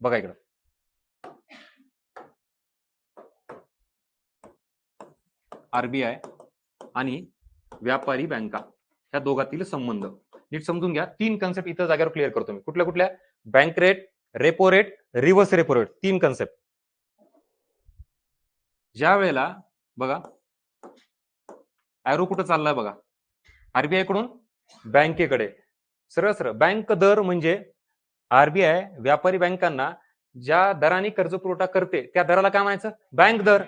बघा इकडं, आरबीआय आणि व्यापारी बँका ह्या दोघातील संबंध नीट समजून घ्या. 3 कन्सेप्ट इथं जागेवर क्लिअर करतो मी. कुठल्या कुठल्या? Bank rate, repo rate, reverse repo rate, 3 concept. ज्या वेळेला बघा ॲरो कुठं चाललाय बघा, आरबीआय कडून बँकेकडे. सरळ सरळ बँक दर म्हणजे आरबीआय व्यापारी बँकांना ज्या दराने कर्ज पुरवठा करते त्या दराला काय म्हणायचं? बँक दर.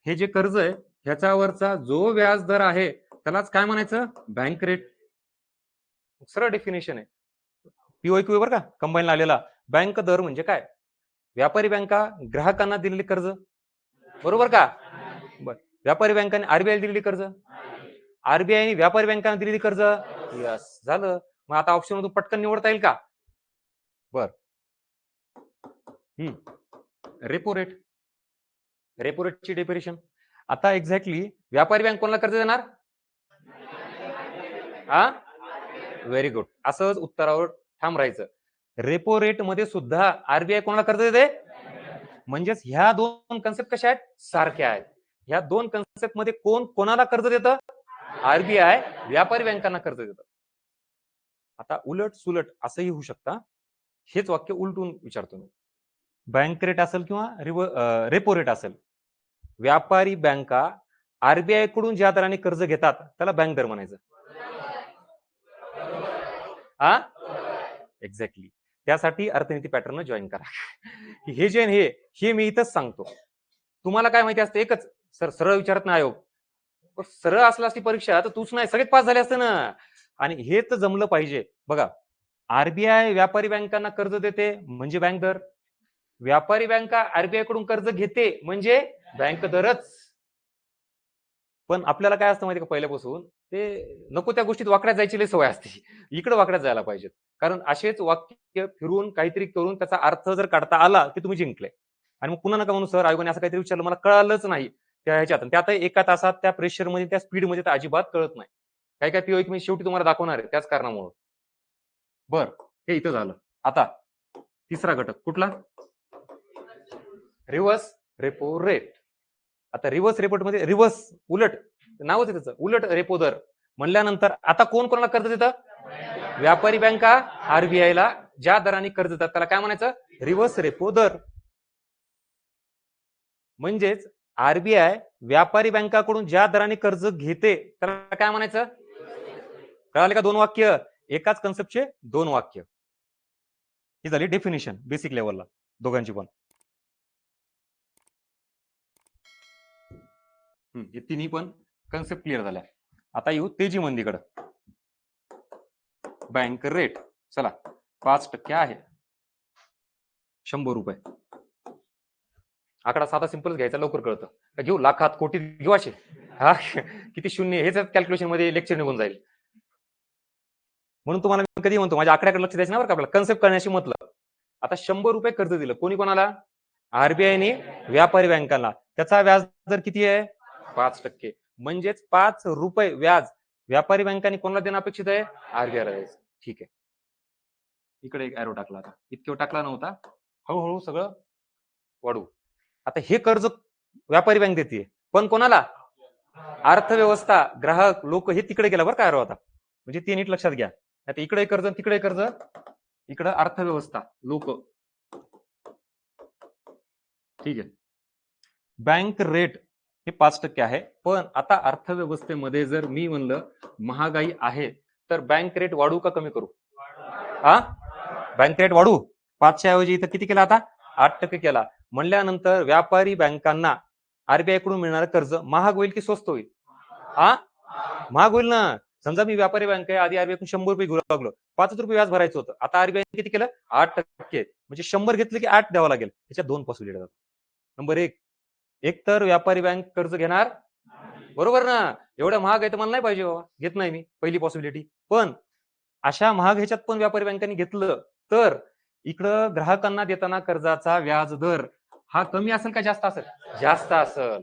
हे जे कर्ज आहे ह्याच्यावरचा जो व्याज दर आहे त्यालाच काय म्हणायचं? Bank rate. सरळ डेफिनेशन आहे, पीओक्यू बरं का, कंबाईन आलेला. बँक दर म्हणजे काय? व्यापारी बँका ग्राहकांना दिलेले कर्ज, बरोबर का? बर, व्यापारी बँकांनी आरबीआय दिलेली कर्ज, आरबीआय व्यापारी बँकांना दिलेली कर्ज. यस, झालं. मग आता ऑप्शन मधून पटकन निवडता येईल का? बर, रेपो रेट. रेपो रेटची डेफिनेशन आता एक्झॅक्टली व्यापारी बँक कोणाला कर्ज देणार? हा, व्हेरी गुड. असंच उत्तरावर ठाम राहायचं. रेपो रेट मध्ये सुद्धा आरबीआय कोणाला कर्ज देते? म्हणजेच ह्या दोन कन्सेप्ट कशा आहेत? सारख्या आहेत. ह्या दोन कन्सेप्ट मध्ये कोण कोणाला कर्ज देतं? आरबीआय व्यापारी बँकांना कर्ज देतं. आता उलट सुलट असंही होऊ शकतं. हेच वाक्य उलटून विचारतो मी. बँक रेट असेल किंवा रेपो रेट असेल, व्यापारी बँका आरबीआय कडून ज्या दराने कर्ज घेतात त्याला बँक दर म्हणायचं. हा, एक्झॅक्टली. त्यासाठी अर्थनीती पॅटर्न जॉईन करा. हे जे हे मी इथंच सांगतो. तुम्हाला काय माहिती असतं? एकच, सर सरळ विचारत नाही आयोग. सरळ असला असती परीक्षा तर तूच नाही सगळेच पास झाले असते ना. आणि हे तर जमलं पाहिजे. बघा, आरबीआय व्यापारी बँकांना कर्ज देते म्हणजे बँक दर, व्यापारी बँका आरबीआय कडून कर्ज घेते म्हणजे बँक दरच. पण आपल्याला काय असतं माहिती का, पहिल्यापासून ते नको त्या गोष्टीत वाकड्यात जायची लई सवय असते. इकडे वाकड्यात जायला पाहिजे, कारण असेच वाक्य फिरून काहीतरी करून त्याचा अर्थ जर काढता आला की तुम्ही जिंकले. आणि मग पुन्हा नका म्हणून सर आयोगाने असं काहीतरी विचारलं मला कळालंच नाही त्या ह्याच्यात, त्यात एका तासात त्या प्रेशर मध्ये त्या स्पीड मध्ये तर अजिबात कळत नाही. काही काय पीओ मी शेवटी तुम्हाला दाखवणार आहे त्याच कारणामुळे. बर, हे इथं झालं. आता तिसरा घटक कुठला? Reverse repo rate. आता रिव्हर्स रेपो मध्ये रिव्हर्स उलट नावच आहे त्याचं, उलट रेपो दर म्हणल्यानंतर आता कोण कोणाला कर्ज देतं? व्यापारी बँका आरबीआयला ज्या दराने कर्ज देतात त्याला काय म्हणायचं? रिव्हर्स रेपो दर. म्हणजेच आरबीआय व्यापारी बँकाकडून ज्या दराने कर्ज घेते त्याला काय म्हणायचं? कळाले का? 2 वाक्य, एकाच कन्सेप्टचे 2 वाक्य. ही झाली डेफिनेशन बेसिक लेवलला दोघांची पण. हे तिन्ही पण कन्सेप्ट क्लिअर झाल्या. आता येऊ तेजी मंदीकडे. बँक रेट चला 5% आहे, 100 रुपये. आकडा साधा सिंपल घ्यायचा, लवकर कळतं. घेऊ लाखात कोटीत घेऊ असे? हा, किती शून्य हेच कॅल्क्युलेशन मध्ये लेक्चर निघून जाईल. म्हणून तुम्हाला मी कधी म्हणतो माझ्या आकड्याकडे लक्ष द्यायचं ना बरं का, आपल्याला कन्सेप्ट करण्याशी मतलब. आता 100 रुपये कर्ज दिलं कोणी कोणाला? आरबीआयने व्यापारी बँकांना. त्याचा व्याज दर किती आहे? 5%. म्हणजेच 5 रुपये व्याज व्यापारी बँकांनी कोणाला देणं अपेक्षित आहे? आरबीआयला द्यायचं. ठीक आहे, इकडे एक एरो टाकला. आता इतके टाकला नव्हता, हळूहळू सगळं वाढू. आता हे कर्ज व्यापारी बँक देते, पण कोणाला? अर्थव्यवस्था, ग्राहक, लोक हे तिकडे गेला बरं का एरो. आता म्हणजे ते नीट लक्षात घ्या. आता इकडे कर्ज तिकडे कर्ज, इकडे अर्थव्यवस्था, लोक. ठीक आहे, बँक रेट हे 5% आहे. पण आता अर्थव्यवस्थेमध्ये जर मी म्हणलं महागाई आहे तर बँक रेट वाढू का कमी करू? हा, बँक रेट वाढू. 5 ऐवजी इथं किती केला? आता 8% केला. म्हणल्यानंतर व्यापारी बँकांना आरबीआय कडून मिळणारं कर्ज महाग होईल की स्वस्त होईल? हा, महाग होईल ना. समजा मी व्यापारी बँक आहे, आधी आरबीआय 100 रुपये घेऊ लागलो, 5 रुपये व्याज भरायचं होतं. आता आरबीआय किती केलं? 8%. म्हणजे 100 घेतलं की 8 द्यावं लागेल. त्याच्या 2 पॉसिबिलिटी आहेत. नंबर 1 तर व्यापारी बँक कर्ज घेणार, बरोबर ना. एवढं महाग आहे तर मला नाही पाहिजे बाबा, घेत नाही मी, पहिली पॉसिबिलिटी. पण अशा महाग ह्याच्यात पण व्यापारी बँकांनी घेतलं तर इकडं ग्राहकांना देताना कर्जाचा व्याज दर हा कमी असेल का जास्त असेल? जास्त असेल.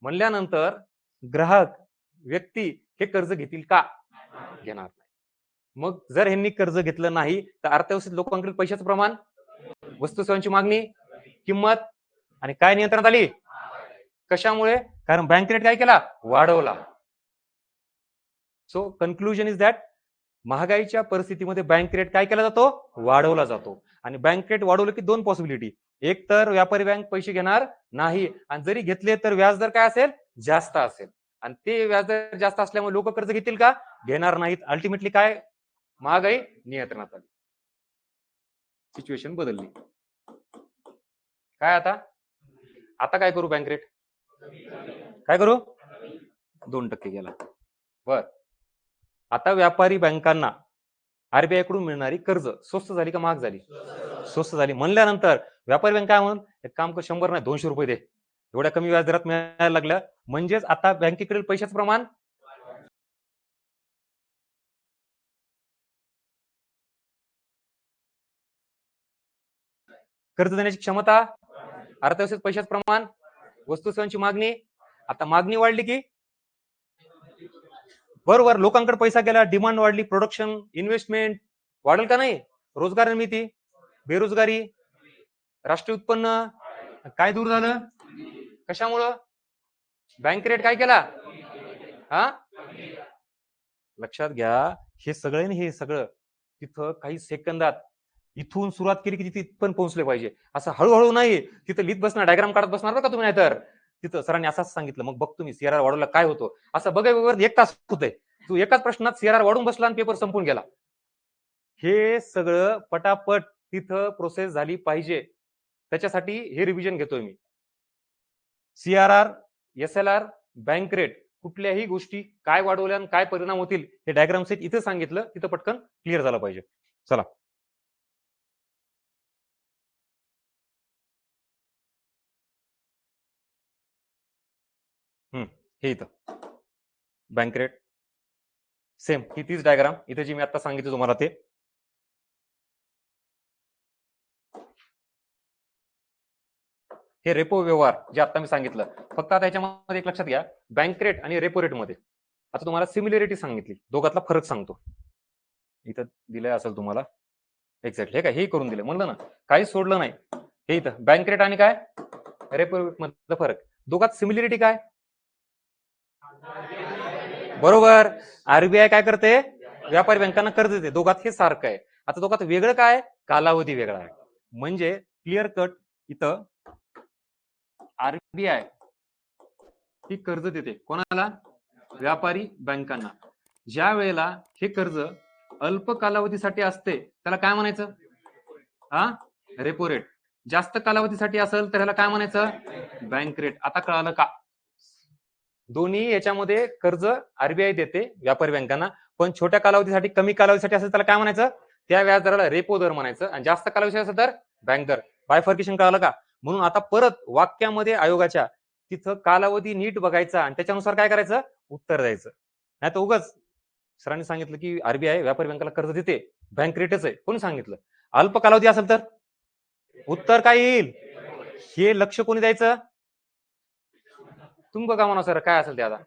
म्हणल्यानंतर ग्राहक व्यक्ती हे कर्ज घेतील का? घेणार नाही. मग जर ह्यांनी कर्ज घेतलं नाही तर अर्थव्यवस्थेत लोकांकडे पैशाचं प्रमाण वस्तू सेवांची मागणी, किंमत, आणि काय नियंत्रणात आली? कशामुळे? कारण बँक रेट काय केला? वाढवला. सो कन्क्लुजन इज दॅट महागाईच्या परिस्थितीमध्ये बँक रेट काय केला जातो? वाढवला जातो. आणि बँक रेट वाढवलं की दोन पॉसिबिलिटी, एक तर व्यापारी बँक पैसे घेणार नाही, आणि जरी घेतले तर व्याजदर काय असेल? जास्त असेल. आणि ते व्याजदर जास्त असल्यामुळे लोक कर्ज घेतील का? घेणार नाहीत. अल्टिमेटली काय? महागाई नियंत्रणात आली. सिच्युएशन बदलली. काय आता काय करू? बँक रेट काय करू? 2% गेला. बर, आता व्यापारी बँकांना आरबीआय कडून मिळणारी कर्ज स्वस्त झाली का महाग झाली? स्वस्त झाली. म्हणल्यानंतर व्यापारी बँक काय म्हणून, एक काम कर, 100 नाही 200 रुपये दे, एवढ्या कमी व्याजदरात मिळायला लागल्या. म्हणजेच आता बँकेकडील पैशाचं प्रमाण कर्ज देण्याची क्षमता, अर्थव्यवस्थेत पैशाचं प्रमाण, वस्तू सेवांची मागणी. आता मागणी वाढली की बरोबर लोकांकडे पैसा गेला, डिमांड वाढली, प्रोडक्शन, इन्व्हेस्टमेंट वाढेल का नाही? रोजगार निर्मिती, बेरोजगारी, राष्ट्रीय उत्पन्न काय दूर झालं? कशामुळं? बँक रेट काय केला? हा, लक्षात घ्या, हे सगळे हे सगळं तिथं काही सेकंदात इथून सुरुवात केली की तिथे पण पोहोचले पाहिजे. असं हळूहळू नाही, तिथं लिहित बसणार, डायग्राम काढत बसणार बरं का तुम्ही. नाहीतर तिथं सरांनी असंच सांगितलं, मग बघ तुम्ही सीआरआर वाढवला काय होतो, असं बघा 1 तास होतंय. तू एकाच प्रश्नात सीआरआर वाढून बसला आणि पेपर संपून गेला. हे सगळं पटापट तिथं प्रोसेस झाली पाहिजे, त्याच्यासाठी हे रिव्हिजन घेतोय मी. सीआरआर, एसएलआर, बँक रेट, कुठल्याही गोष्टी काय वाढवल्या आणि काय परिणाम होतील हे डायग्राम सेट इथे सांगितलं, तिथं पटकन क्लिअर झालं पाहिजे. चला, हे इथं बँक रेट सेम ही तीच डायग्राम इथे जी मी आता सांगितलं तुम्हाला ते. हे रेपो व्यवहार जे आता मी सांगितलं. फक्त आता याच्यामध्ये एक लक्षात घ्या, बँक रेट आणि रेपो रेट मध्ये आता तुम्हाला सिमिलरिटी सांगितली, दोघातला फरक सांगतो. इथं दिलंय असेल तुम्हाला एक्झॅक्टली, हे काय हे करून दिलं, म्हणलं ना काहीच सोडलं नाही. हे इथं बँक रेट आणि काय रेपो रेट मधला फरक, दोघात सिमिलरिटी काय? बरोबर, आरबीआय काय करते? व्यापारी बँकांना कर्ज देते. दोघात हे सारखं आहे. आता दोघात वेगळं काय? कालावधी वेगळा आहे. म्हणजे क्लिअर कट इथं आरबीआय ही कर्ज देते कोणाला? व्यापारी बँकांना. ज्या वेळेला हे कर्ज अल्प कालावधीसाठी असते त्याला काय म्हणायचं? Repo rate. जास्त कालावधीसाठी असेल तर ह्याला काय म्हणायचं? Bank rate. आता कळालं का? दोन्ही याच्यामध्ये कर्ज आरबीआय देते व्यापारी बँकांना, पण छोट्या कालावधीसाठी, कमी कालावधीसाठी असेल त्याला काय म्हणायचं? त्या व्याजदराला रेपो दर म्हणायचं, आणि जास्त कालावधी असेल तर बँक दर. बायफर्केशन कळालं का? म्हणून आता परत वाक्यामध्ये आयोगाच्या तिथं कालावधी नीट बघायचा आणि त्याच्यानुसार काय करायचं? उत्तर द्यायचं. नाही तर उगाच सरांनी सांगितलं की आरबीआय व्यापारी बँकेला कर्ज देते, बँक रेटच आहे, कोणी सांगितलं? अल्प कालावधी असेल तर उत्तर काय येईल? हे लक्ष कोणी द्यायचं? तुम्ही बघा म्हणा सर काय असेल ते. आता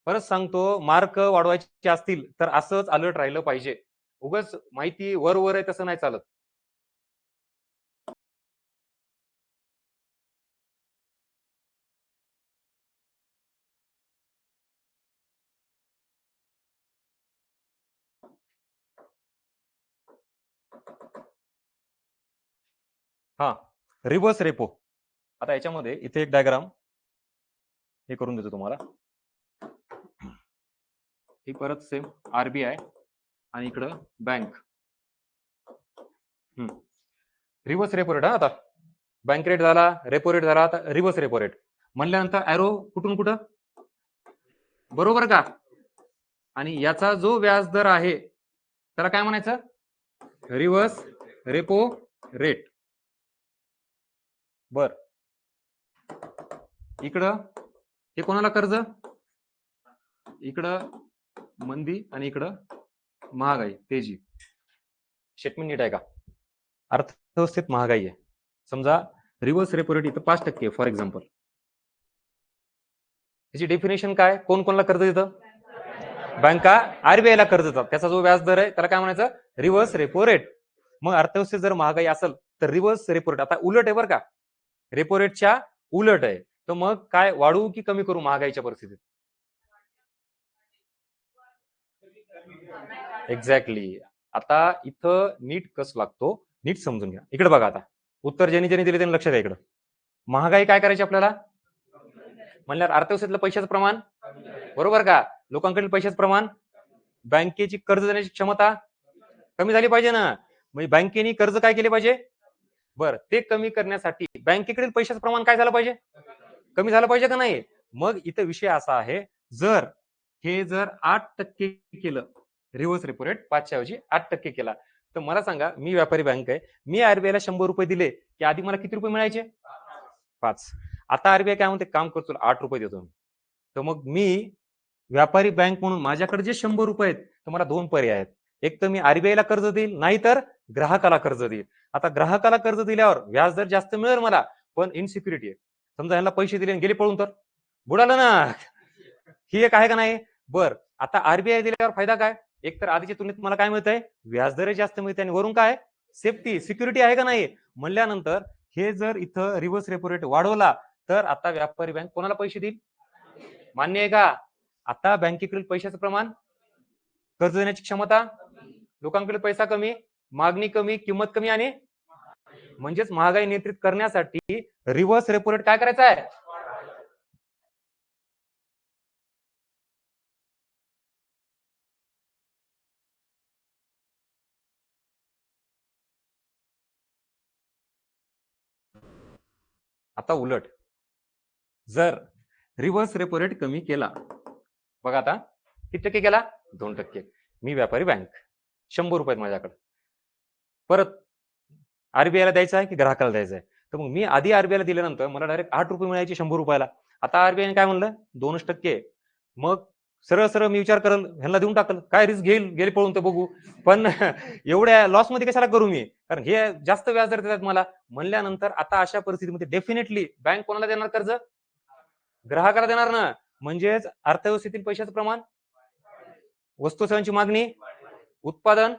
परत सांगतो, मार्क वाढवायचे असतील तर असंच अलर्ट राहिलं पाहिजे. उगाच माहिती वर आहे तसं नाही चालत. हा, रिव्हर्स रेपो. आता याच्यामध्ये इथे एक डायग्राम हे करून देतो तुम्हाला. ही परत सेम आरबीआय आणि इकडं बँक. Reverse repo rate. आता बँक रेट झाला, रेपो रेट झाला, आता रिव्हर्स रेपो रेट म्हणल्यानंतर ऍरो कुठून कुठं? बरोबर का? आणि याचा जो व्याज दर आहे त्याला काय म्हणायचं? Reverse repo rate. बर, इकडं हे कोणाला कर्ज? इकडं मंदी आणि इकडं महागाई, तेजी. स्टेटमेंट नीट आहे का? अर्थव्यवस्थेत महागाई आहे. समजा रिव्हर्स रेपो रेट इथं 5% फॉर एक्झाम्पल. त्याची डेफिनेशन काय? कोण कोणाला कर्ज देतं? बँका आरबीआयला कर्ज देतात. त्याचा जो व्याज दर आहे त्याला काय म्हणायचं? Reverse repo rate. मग अर्थव्यवस्थेत जर महागाई असेल तर रिव्हर्स रेपो रेट, आता उलट आहे बरं का, रेपो रेटच्या उलट आहे, तर मग काय वाढवू की कमी करू महागाईच्या परिस्थितीत? एक्झॅक्टली. आता इथं नीट कस लागतो, नीट समजून घ्या. इकडे बघा, आता उत्तर ज्यांनी ज्यांनी दिले त्यांनी लक्षात द्या. इकडं महागाई काय करायची आपल्याला म्हणल्यावर अर्थव्यवस्थेतलं पैशाचं प्रमाण, बरोबर का, लोकांकडील पैशाचं प्रमाण, बँकेची कर्ज देण्याची क्षमता कमी झाली पाहिजे ना. म्हणजे बँकेने कर्ज काय केले पाहिजे, बरं, ते कमी करण्यासाठी बँकेकडील पैशाचं प्रमाण काय झालं पाहिजे, कमी झालं पाहिजे का नाही. मग इथं विषय असा आहे, जर हे जर 8% केलं, रिव्हर्स रेपो रेट 5च्या ऐवजी 8% केला, तर मला सांगा, मी व्यापारी बँक आहे, मी आरबीआयला 100 रुपये दिले की आधी मला किती रुपये मिळायचे, 5. आता आरबीआय काय म्हणते, काम करतो 8 रुपये देतो. तर मग मी व्यापारी बँक म्हणून माझ्याकडे जे 100 रुपये आहेत, तर मला 2 पर्याय आहेत. एक तर मी आरबीआयला कर्ज देईल, नाहीतर ग्राहकाला कर्ज देईल. आता ग्राहकाला कर्ज दिल्यावर व्याज दर जास्त मिळेल मला, पण इनसिक्युरिटी आहे. समजा यांना पैसे दिले आणि गेले पळून, तर बुडालं ना. ही एक आहे का नाही. बर, आता आरबीआय दिल्यावर फायदा काय, एक तर आधीच्या तुलनेत मला काय मिळतंय, व्याजदर जास्त मिळते, आणि वरून काय, सेफ्टी, सिक्युरिटी आहे का नाही. म्हणल्यानंतर हे जर इथं रिव्हर्स रेपो रेट वाढवला, तर आता व्यापारी बँक कोणाला पैसे देईल, मान्य आहे का. आता बँकेकडील पैशाचं प्रमाण, कर्ज देण्याची क्षमता, लोकांकडे पैसा कमी, मागणी कमी, किंमत कमी, आणि म्हणजेच महागाई नियंत्रित करण्यासाठी रिव्हर्स रेपो रेट काय करायचा आहे. आता उलट, जर रिव्हर्स रेपो रेट कमी केला, बघा आता किती टक्के केला, 2%. मी व्यापारी बँक, 100 रुपये माझ्याकडे, परत आरबीआयला द्यायचा आहे की ग्राहकाला द्यायचा आहे. तर मग मी आधी आरबीआयला दिल्यानंतर मला डायरेक्ट 8 रुपये मिळायचे 100 रुपयाला. आता आरबीआयने काय म्हणलं, 2%. मग सरळ सरळ मी विचार करल, ह्यांना देऊन टाकल, काय रिस्क घेईल, गेले पळून तर बघू, पण एवढ्या लॉस मध्ये कशाला करू मी, कारण हे जास्त व्याज दर देतात मला. म्हणल्यानंतर आता अशा परिस्थितीमध्ये डेफिनेटली बँक कोणाला देणार कर्ज, ग्राहकाला देणार ना. म्हणजेच अर्थव्यवस्थेतील पैशाचं प्रमाण, वस्तू सेवांची मागणी, उत्पादन,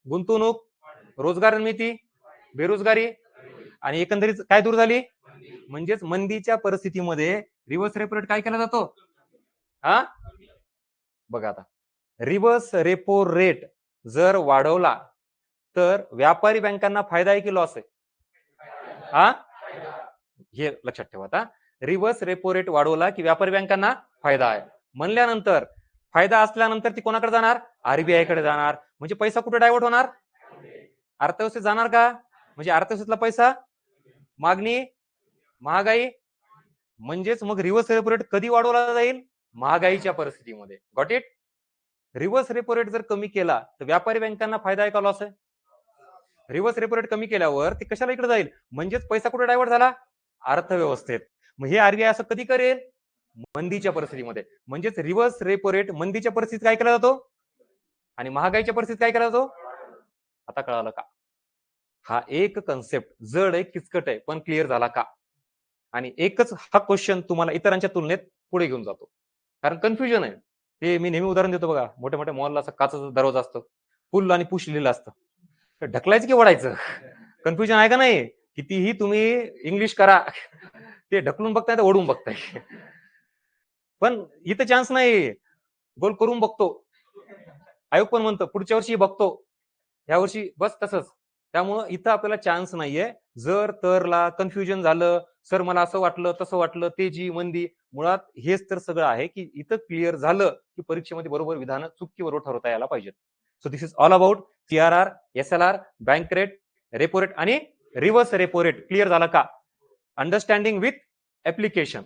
गुंतवणूक, रोजगार निर्मिती, बेरोजगारी, आणि एकंदरीत काय दूर झाली. म्हणजेच मंदीच्या परिस्थितीमध्ये रिव्हर्स रेपो रेट काय केला जातो, हा बघा, आता रिव्हर्स रेपो रेट जर वाढवला तर व्यापारी बँकांना फायदा आहे की लॉस आहे, हा हे लक्षात ठेवा. आता रिव्हर्स रेपो रेट वाढवला की व्यापारी बँकांना फायदा आहे, म्हणल्यानंतर फायदा असल्यानंतर ती कोणाकडे जाणार, आरबीआय कडे जाणार. म्हणजे पैसा कुठे डायव्हर्ट होणार, अर्थव्यवस्थेत जाणार का. म्हणजे अर्थव्यवस्थेतला पैसा, मागणी, महागाई, म्हणजेच मग रिव्हर्स रेपो रेट कधी वाढवला जाईल, महागाईच्या परिस्थितीमध्ये. Got it. Reverse repo rate जर कमी केला तर व्यापारी बँकांना फायदा आहे का लॉस आहे. रिव्हर्स रेपो रेट कमी केल्यावर ती कशाला इकडे जाईल, म्हणजेच पैसा कुठे डायव्हर्ट झाला, अर्थव्यवस्थेत. मग हे आरबीआय असं कधी करेल, मंदीच्या परिस्थितीमध्ये. म्हणजेच रिव्हर्स रेपो रेट मंदीच्या परिस्थितीत काय केला जातो, आणि महागाईच्या परिस्थितीत काय केला जातो. आता कळालं का. हा एक कन्सेप्ट जड आहे, किचकट आहे, पण क्लिअर झाला का. आणि एकच हा क्वेश्चन तुम्हाला इतरांच्या तुलनेत पुढे घेऊन जातो, कारण कन्फ्युजन आहे. ते मी नेहमी उदाहरण देतो बघा, मोठ्या मोठ्या मॉलला असं काचाचा दरवाजा असतो, पुल आणि पुश लिहिलेलं असतं, तर ढकलायचं की ओढायचं, कन्फ्युजन आहे का नाही. कितीही तुम्ही इंग्लिश करा, ते ढकलून बघताय तर ओढून बघताय. पण इथं चान्स नाही, गोल करून बघतो. आयोग पण म्हणतो पुढच्या वर्षी बघतो, ह्या वर्षी बस तसंच. त्यामुळं इथं आपल्याला चान्स नाहीये. जर तरला कन्फ्युजन झालं, सर मला असं वाटलं, तसं वाटलं, तेजी मंदी, मुळात हेच तर सगळं आहे की इथं क्लिअर झालं की परीक्षेमध्ये बरोबर विधान चुकी बरोबर ठरवता यायला पाहिजेत. So this is all about CRR, SLR, bank rate, repo rate आणि रिव्हर्स रेपो रेट. क्लिअर झालं का. Understanding with application.